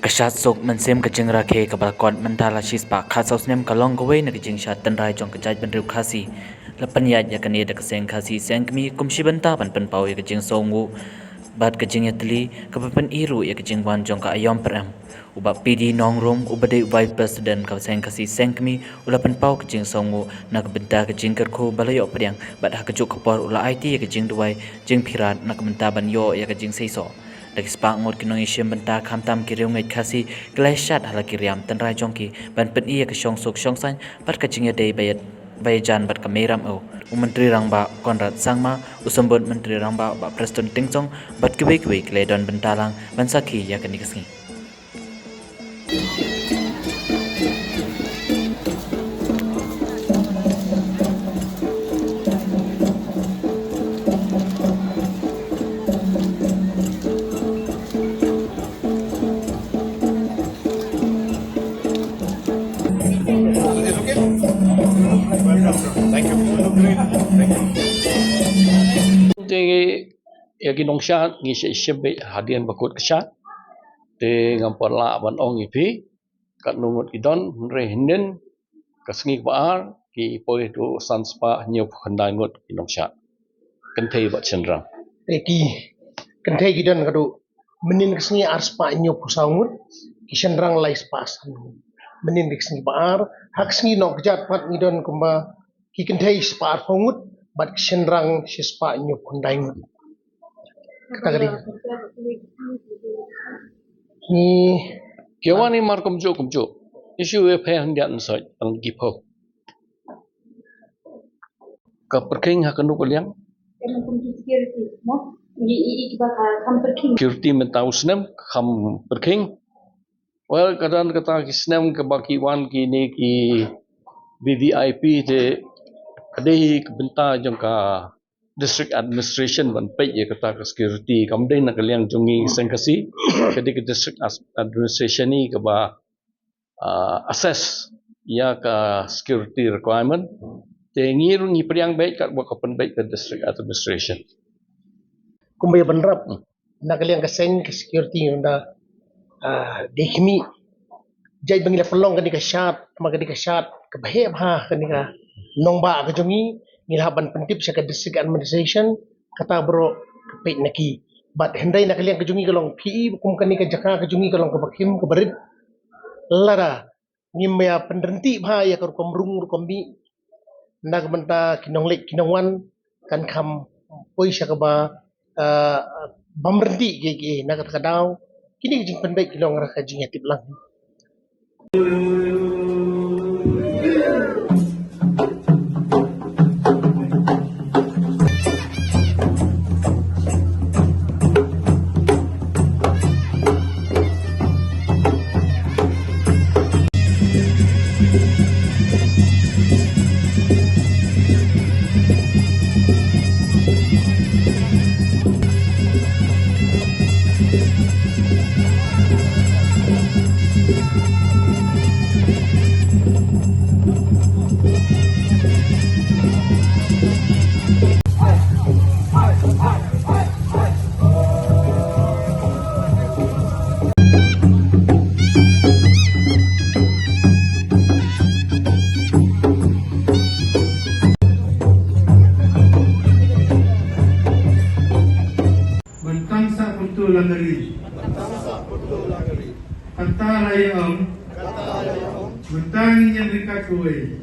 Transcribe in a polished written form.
Kashat sok mensem kajing rakhe kabalakon mentala shispa khasaus nem kalong gawai na kajing shat tanrai jong kajaj benriu khasi lapan ya yakani da kaseng khasi sengkmi kumshi banta pan pau ya kajing songu bat kajing yatli kapapan iru ya kajing wan jong ka ayom peram uba pidi nongrom ubade vice president ka seng khasi sengkmi ulapan pau kajing songu nak benta kajing kerko balayo pediang bat hakajuk kapor ula IT ya kajing duai jing pirat nak benta ban yo ya kajing seiso Lagi sepak ngot kinong isyam benta kamtam kiriu ngait kasi gleshat hala kiriam tanrai jongki ban pen iya ke syong sok syong san bat kacingnya day bayajan bat kameram au menteri rangba Konrad Sangma usambut menteri rangba ba Preston Tingzong bat kewei kledon bentalang ban saki ya kani kesengi Ya ginong syat ngi syebe hadian bakut kesyat te ngampar la ban ong ipi kat nungut idon mre hinden kasngi baar ki poi tu sanspa nyop khandai ngut ginong syat kentei ba chendra ki kentei gidan kadu menin kasngi arspa nyop kusangut ki chendrang lai spas menin kasngi baar hak sngi nok jat pat ngidon kumba ki kentei spa fongut bat chendrang sispa nyop khandai ngut kata ni kiwani mar kumjo isu e phe handian soi ang gipo ka perking hakanu kuliang security mentausnem kham perking well kadan kata kisnem ke bakiwan kini ki VVIP te kadai kebenta jangka district administration ban pe ye kata ka security kamdai na kaliang jungi sengkasi kadai ke district administration ni ke ba assess ya ka security requirement te ngir ni priang baik kat ba kapan baik ke district administration kumbaya banrap na kaliang kaseng ke security unda dekhmi jai bangila pelong kani ka syat magadi ka syat ke bahe bha kani ka nongba ka jungi nilhaban pentip sa ka district administration kata bro kapit naki but henday na kaliang kajungi kalong PE kum kani ka jaka kajungi kalong kabakim kabarit lara ngimya penderenti bha ya kar komrung kombi nagbanta kinonglek kinongwan kan kham poi sa ka ba bamrenti ge nagat kadaw kini jing penbaik kilong ra kajing atip lang Bentangsa putu langari kata raya om bentang yang dekat kuai